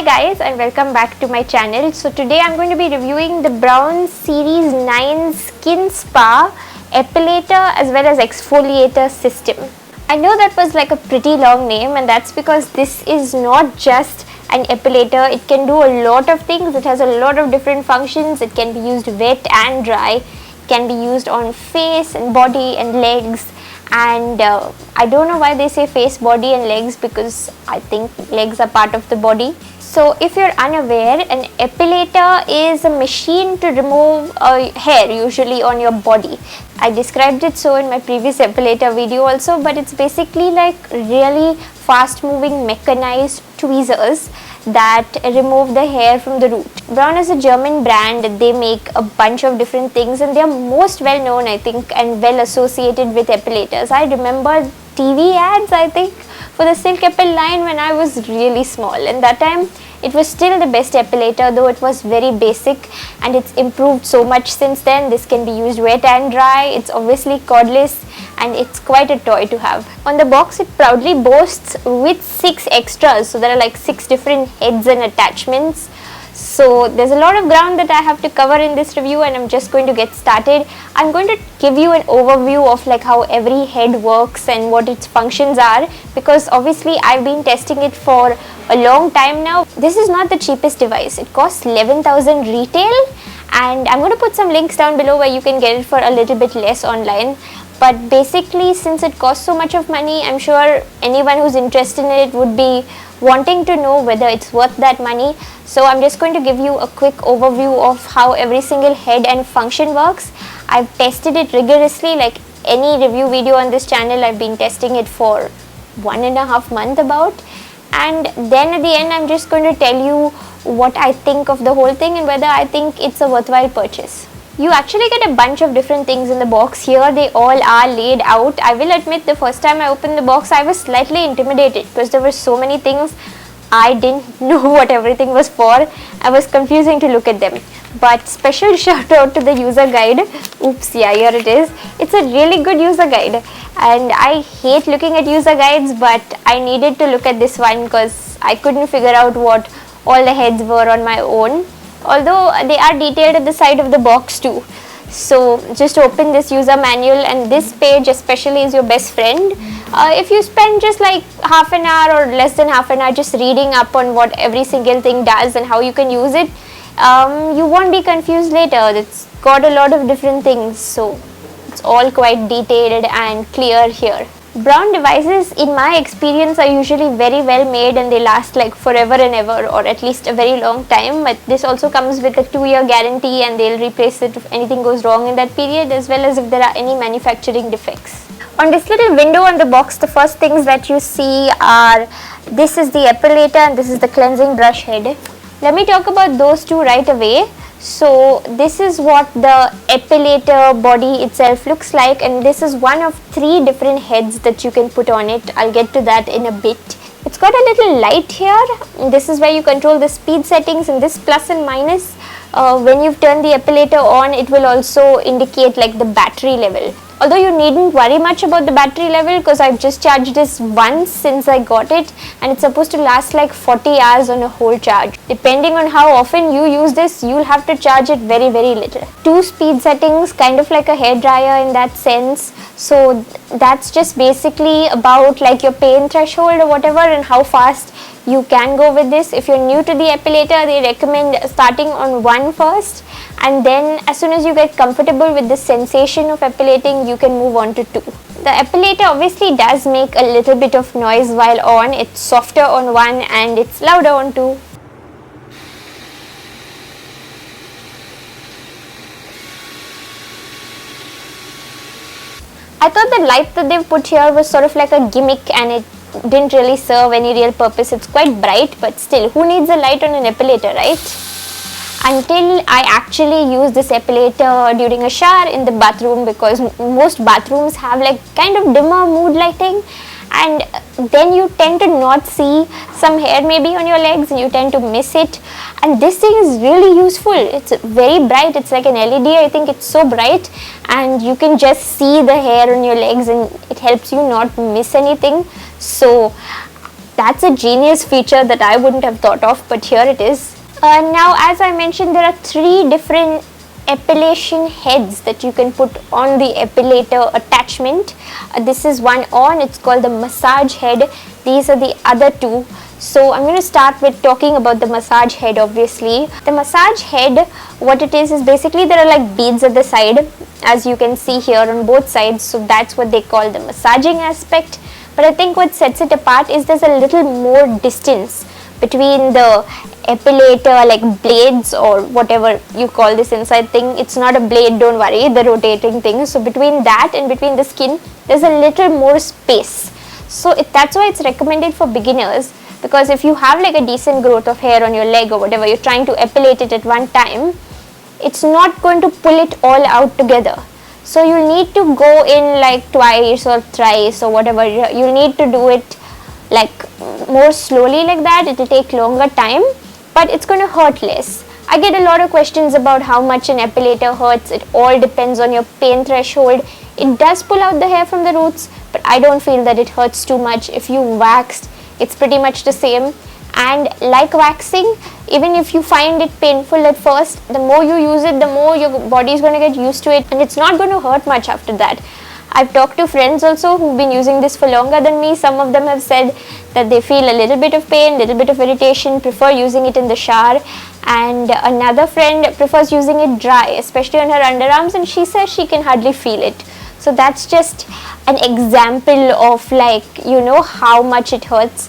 guys, and welcome back to my channel. So today I'm going to be reviewing the Braun Series 9 Skin Spa Epilator as well as Exfoliator system. I know that was like a pretty long name, and that's because this is not just an epilator. It can do a lot of things. It has a lot of different functions. It can be used wet and dry. It can be used on face and body and legs. And I don't know why they say face, body and legs, because I think legs are part of the body. So if you're unaware, an epilator is a machine to remove hair usually on your body. I described it so in my previous epilator video also, but it's basically like really fast moving mechanized tweezers that remove the hair from the root. Braun is a German brand. They make a bunch of different things, and they are most well known, I think, and well associated with epilators. I remember TV ads, I think, for the Silk Epil line when I was really small, and that time it was still the best epilator, though it was very basic, and it's improved so much since then. This can be used wet and dry. It's obviously cordless, and it's quite a toy to have. On the box, it proudly boasts with 6 extras, so there are like 6 different heads and attachments. So there's a lot of ground that I have to cover in this review, and I'm just going to get started. I'm going to give you an overview of like how every head works and what its functions are, because obviously I've been testing it for a long time now. This is not the cheapest device. It costs 11,000 retail, and I'm going to put some links down below where you can get it for a little bit less online. But basically, since it costs so much of money, I'm sure anyone who's interested in it would be wanting to know whether it's worth that money. So I'm just going to give you a quick overview of how every single head and function works. I've tested it rigorously. Like any review video on this channel, I've been testing it for 1.5 months about, and then at the end I'm just going to tell you what I think of the whole thing and whether I think it's a worthwhile purchase. You actually get a bunch of different things in the box. Here they all are laid out. I will admit, the first time I opened the box I was slightly intimidated because there were so many things. I didn't know what everything was for. I was confusing to look at them. But special shout out to the user guide. Oops, yeah, here it is. It's a really good user guide, and I hate looking at user guides, but I needed to look at this one because I couldn't figure out what all the heads were on my own. Although they are detailed at the side of the box too. So just open this user manual, and this page especially is your best friend. If you spend just like half an hour or less than half an hour just reading up on what every single thing does and how you can use it, you won't be confused later. It's got a lot of different things, so it's all quite detailed and clear here. Braun devices, in my experience, are usually very well made, and they last like forever and ever, or at least a very long time. But this also comes with a 2-year guarantee, and they'll replace it if anything goes wrong in that period, as well as if there are any manufacturing defects. On this little window on the box, the first things that you see are, this is the epilator and this is the cleansing brush head. Let me talk about those two right away. So this is what the epilator body itself looks like, and this is one of 3 different heads that you can put on it. I'll get to that in a bit. It's got a little light here. This is where you control the speed settings, and this plus and minus, when you've turned the epilator on, it will also indicate like the battery level. Although you needn't worry much about the battery level, because I've just charged this once since I got it, and it's supposed to last like 40 hours on a whole charge. Depending on how often you use this, you'll have to charge it very little. 2 speed settings, kind of like a hairdryer in that sense. So that's just basically about like your pain threshold or whatever, and how fast you can go with this. If you're new to the epilator, they recommend starting on 1 first, and then as soon as you get comfortable with the sensation of epilating, you can move on to 2. The epilator obviously does make a little bit of noise while on. It's softer on 1 and it's louder on 2. I thought the light that they've put here was sort of like a gimmick, and it didn't really serve any real purpose. It's quite bright, but still, who needs a light on an epilator, right? Until I actually use this epilator during a shower in the bathroom, because most bathrooms have like kind of dimmer mood lighting, and then you tend to not see some hair maybe on your legs, and you tend to miss it. And this thing is really useful. It's very bright. It's like an LED. I think it's so bright, and you can just see the hair on your legs, and it helps you not miss anything. So That's a genius feature that I wouldn't have thought of, but here it is. Now, as I mentioned, there are 3 different epilation heads that you can put on the epilator attachment. This is one on, it's called the massage head. These are the other 2. So I'm going to start with talking about the massage head. Obviously, the massage head, what it is basically there are like beads at the side, as you can see here on both sides. So that's what they call the massaging aspect. But I think what sets it apart is there's a little more distance between the epilator, like blades or whatever you call this inside thing. It's not a blade, don't worry, the rotating thing. So between that and between the skin, there's a little more space. So that's why it's recommended for beginners, because if you have like a decent growth of hair on your leg or whatever, you're trying to epilate it at one time, it's not going to pull it all out together. So you'll need to go in like twice or thrice or whatever. You'll need to do it like more slowly like that. It will take longer time, but it's going to hurt less. I get a lot of questions about how much an epilator hurts. It all depends on your pain threshold. It does pull out the hair from the roots, but I don't feel that it hurts too much. If you waxed, it's pretty much the same. And like waxing, even if you find it painful at first, the more you use it, the more your body is going to get used to it, and it's not going to hurt much after that. I've talked to friends also who've been using this for longer than me. Some of them have said that they feel a little bit of pain, little bit of irritation, prefer using it in the shower. And another friend prefers using it dry, especially on her underarms, and she says she can hardly feel it. So that's just an example of like, how much it hurts.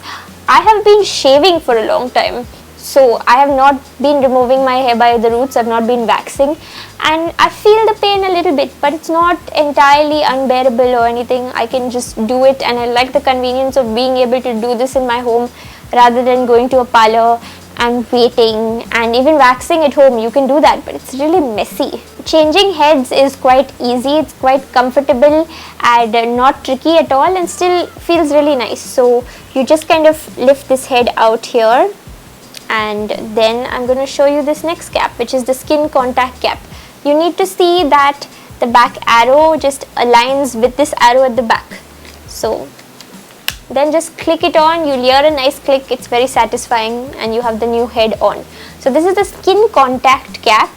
I have been shaving for a long time, so I have not been removing my hair by the roots. I've not been waxing, and I feel the pain a little bit, but it's not entirely unbearable or anything. I can just do it, and I like the convenience of being able to do this in my home rather than going to a parlor and waiting. And even waxing at home, you can do that, but it's really messy. Changing heads is quite easy. It's quite comfortable and not tricky at all, and still feels really nice. So you just kind of lift this head out here, and then I'm going to show you this next cap, which is the skin contact cap. You need to see that the back arrow just aligns with this arrow at the back. So then just click it on, you'll hear a nice click. It's very satisfying, and you have the new head on. So this is the skin contact cap.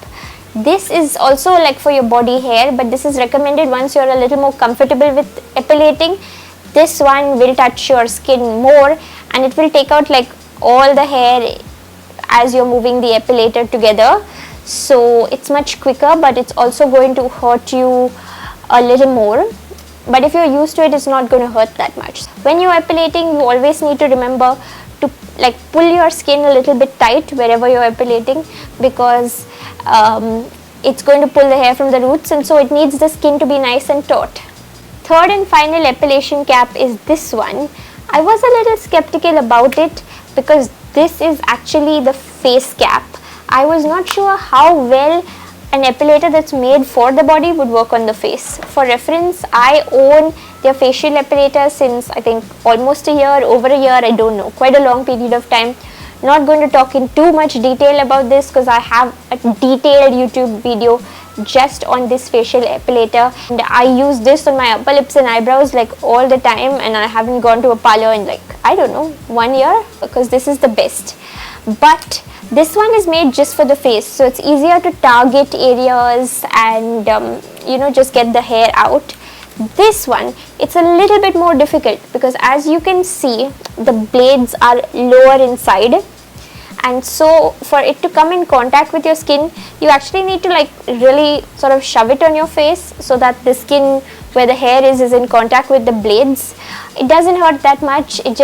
This is also like for your body hair, but this is recommended once you're a little more comfortable with epilating. This one will touch your skin more, and it will take out like all the hair as you're moving the epilator together. So it's much quicker, but it's also going to hurt you a little more. But if you're used to it, it's not going to hurt that much. When you're epilating, you always need to remember to like pull your skin a little bit tight wherever you're epilating, because it's going to pull the hair from the roots, and so it needs the skin to be nice and taut. Third and final epilation cap is this one. I was a little skeptical about it because this is actually the face cap. I was not sure how well an epilator that's made for the body would work on the face. For reference, I own their facial epilator since I think almost a year, over a year, I don't know, quite a long period of time. Not going to talk in too much detail about this because I have a detailed YouTube video just on this facial epilator, and I use this on my upper lips and eyebrows like all the time, and I haven't gone to a parlor in like, I don't know, 1 year, because this is the best. But this one is made just for the face, so it's easier to target areas and just get the hair out. This one, it's a little bit more difficult because as you can see, the blades are lower inside, and so for it to come in contact with your skin, you actually need to like really sort of shove it on your face so that the skin where the hair is in contact with the blades. It doesn't hurt that much, it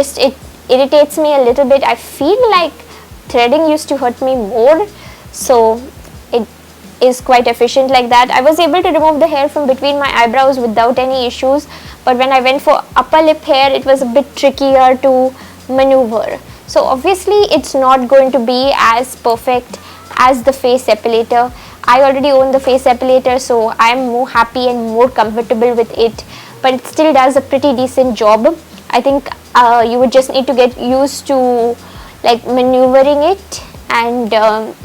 irritates me a little bit. I feel like threading used to hurt me more, so it is quite efficient like that. I was able to remove the hair from between my eyebrows without any issues, but when I went for upper lip hair, it was a bit trickier to maneuver. So obviously it's not going to be as perfect as the face epilator. I already own the face epilator, so I am more happy and more comfortable with it, but it still does a pretty decent job. I think you would just need to get used to like maneuvering it and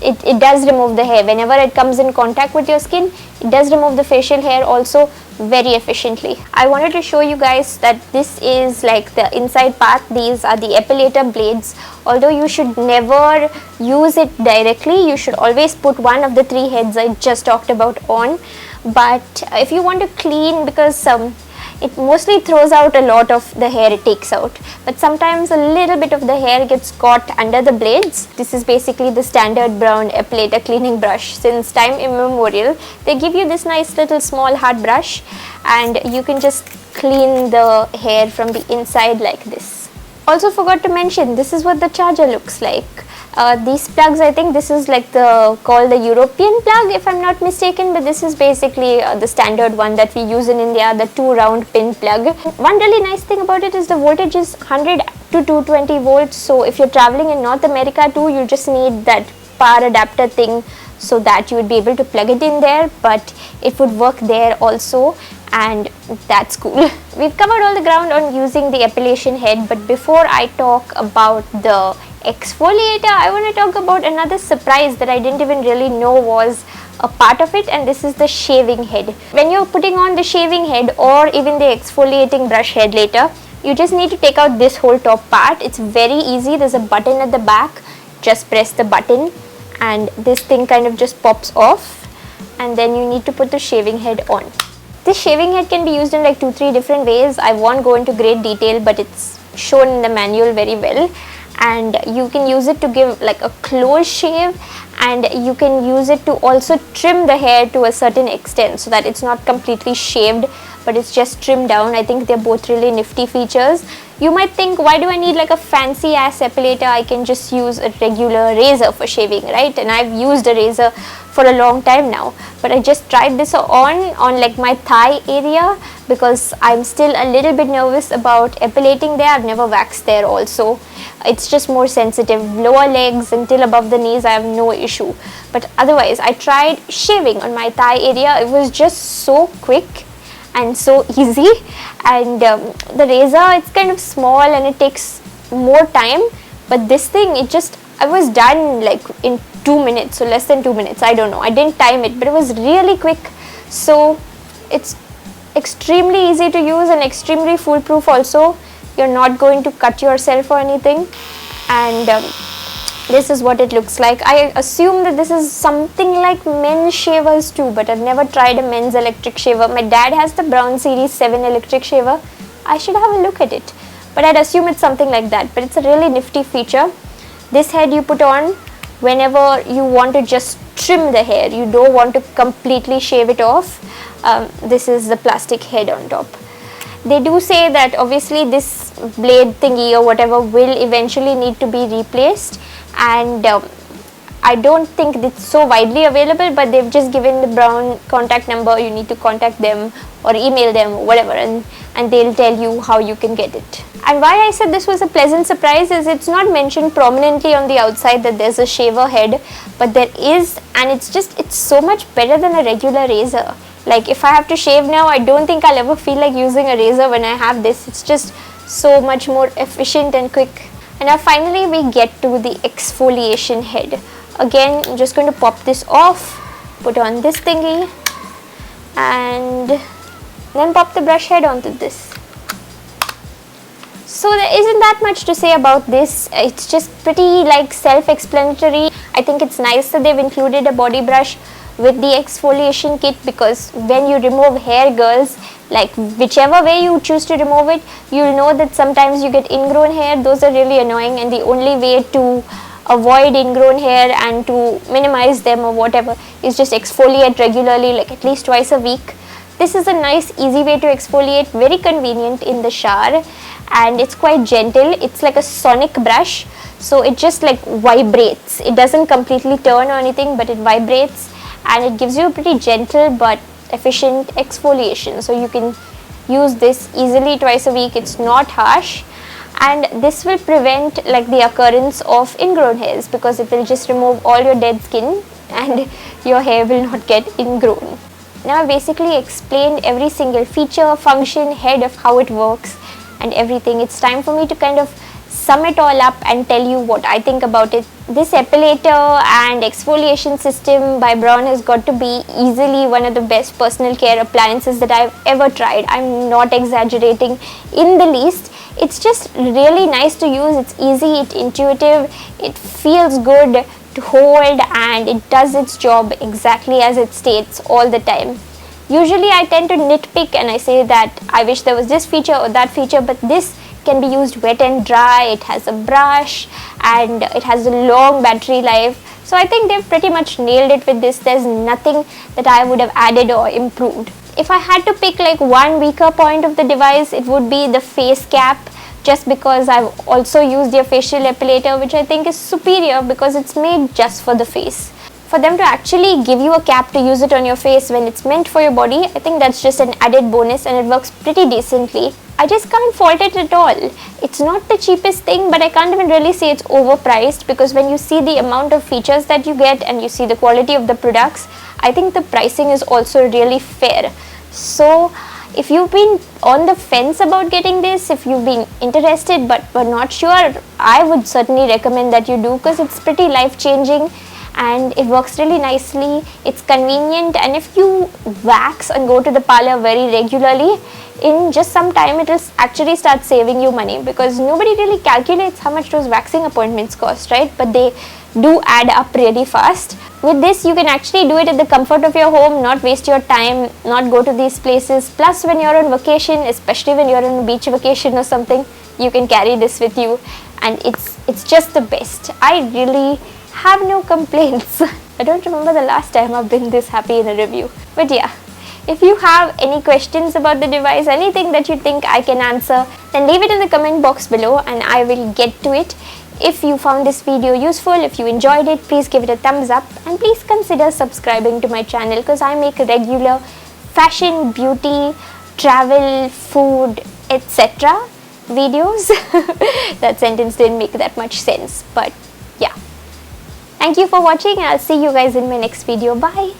it does remove the hair. Whenever it comes in contact with your skin, it does remove the facial hair also very efficiently. I wanted to show you guys that this is like the inside part. These are the Epilator blades. Although you should never use it directly, you should always put one of the 3 heads I just talked about on. But if you want to clean, because it mostly throws out a lot of the hair it takes out, but sometimes a little bit of the hair gets caught under the blades. This is basically the standard Braun Epilator cleaning brush. Since time immemorial, they give you this nice little small hard brush, and you can just clean the hair from the inside like this. Also forgot to mention, this is what the charger looks like. These plugs, I think this is like called the European plug if I'm not mistaken, but this is basically the standard one that we use in India, the 2 round pin plug. One really nice thing about it is the voltage is 100 to 220 volts, so if you're traveling in North America too, you just need that power adapter thing so that you would be able to plug it in there, but it would work there also, and that's cool. We've covered all the ground on using the Exfoliation Head, but before I talk about the exfoliator, I want to talk about another surprise that I didn't even really know was a part of it, and this is the shaving head. When you're putting on the shaving head or even the exfoliating brush head later, you just need to take out this whole top part. It's very easy. There's a button at the back. Just press the button and this thing kind of just pops off, and then you need to put the shaving head on. This shaving head can be used in like 2-3 different ways. I won't go into great detail, but it's shown in the manual very well. And you can use it to give like a close shave, and you can use it to also trim the hair to a certain extent so that it's not completely shaved, but it's just trimmed down. I think they're both really nifty features. You might think, why do I need like a fancy ass epilator? I can just use a regular razor for shaving, right? And I've used a razor for a long time now, but I just tried this on like my thigh area because I'm still a little bit nervous about epilating there. I've never waxed there also. It's just more sensitive. Lower legs until above the knees I have no issue, but otherwise I tried shaving on my thigh area. It was just so quick and so easy, and the razor, it's kind of small and it takes more time, but this thing, I was done like in 2 minutes, so less than 2 minutes. I don't know, I didn't time it, but it was really quick. So it's extremely easy to use and extremely foolproof also. You're not going to cut yourself or anything, and this is what it looks like. I assume that this is something like men's shavers too, but I've never tried a men's electric shaver. My dad has the Braun Series 7 electric shaver. I should have a look at it, but I'd assume it's something like that. But it's a really nifty feature. This head you put on whenever you want to just trim the hair. You don't want to completely shave it off. This is the plastic head on top. They do say that obviously this blade thingy or whatever will eventually need to be replaced, and I don't think it's so widely available, but they've just given the Braun contact number. You need to contact them or email them or whatever, and they'll tell you how you can get it. And why I said this was a pleasant surprise is it's not mentioned prominently on the outside that there's a shaver head, but there is, and it's so much better than a regular razor. Like if I have to shave now, I don't think I'll ever feel like using a razor when I have this. It's just so much more efficient and quick. And now finally we get to the exfoliation head. Again, I'm just going to pop this off, put on this thingy, and then pop the brush head onto this. So there isn't that much to say about this. It's just pretty like self-explanatory. I think it's nice that they've included a body brush with the exfoliation kit, because when you remove hair, girls, like whichever way you choose to remove it, you'll know that sometimes you get ingrown hair. Those are really annoying, and the only way to avoid ingrown hair and to minimize them or whatever is just exfoliate regularly, like at least twice a week. This is a nice easy way to exfoliate, very convenient in the shower, and it's quite gentle. It's like a sonic brush, so it just like vibrates. It doesn't completely turn or anything, but it vibrates, and it gives you a pretty gentle but efficient exfoliation. So you can use this easily twice a week. It's not harsh, and this will prevent like the occurrence of ingrown hairs, because it will just remove all your dead skin and your hair will not get ingrown. Now I basically explained every single feature, function, head of how it works and everything. It's time for me to kind of sum it all up and tell you what I think about it. This epilator and exfoliation system by Braun has got to be easily one of the best personal care appliances that I've ever tried. I'm not exaggerating in the least. It's just really nice to use. It's easy, it's intuitive, it feels good to hold, and it does its job exactly as it states all the time. Usually I tend to nitpick and I say that I wish there was this feature or that feature, but this can be used wet and dry. It has a brush and it has a long battery life. So I think they've pretty much nailed it with this. There's nothing that I would have added or improved. If I had to pick like one weaker point of the device, it would be the face cap, just because I've also used their facial epilator, which I think is superior because it's made just for the face. For them to actually give you a cap to use it on your face when it's meant for your body, I think that's just an added bonus, and it works pretty decently. I just can't fault it at all. It's not the cheapest thing, but I can't even really say it's overpriced, because when you see the amount of features that you get and you see the quality of the products, I think the pricing is also really fair. So if you've been on the fence about getting this, if you've been interested but were not sure, I would certainly recommend that you do, because it's pretty life-changing and it works really nicely. It's convenient, and if you wax and go to the parlor very regularly, in just some time it will actually start saving you money, because nobody really calculates how much those waxing appointments cost, right? But they do add up really fast. With this, you can actually do it at the comfort of your home, not waste your time, not go to these places. Plus, when you're on vacation, especially when you're on a beach vacation or something, you can carry this with you, and it's just the best. I really have no complaints. I don't remember the last time I've been this happy in a review. But yeah, if you have any questions about the device, anything that you think I can answer, then leave it in the comment box below and I will get to it. If you found this video useful, if you enjoyed it, please give it a thumbs up, and please consider subscribing to my channel, because I make regular fashion, beauty, travel, food, etc. videos. That sentence didn't make that much sense, but yeah. Thank you for watching. I'll see you guys in my next video. Bye.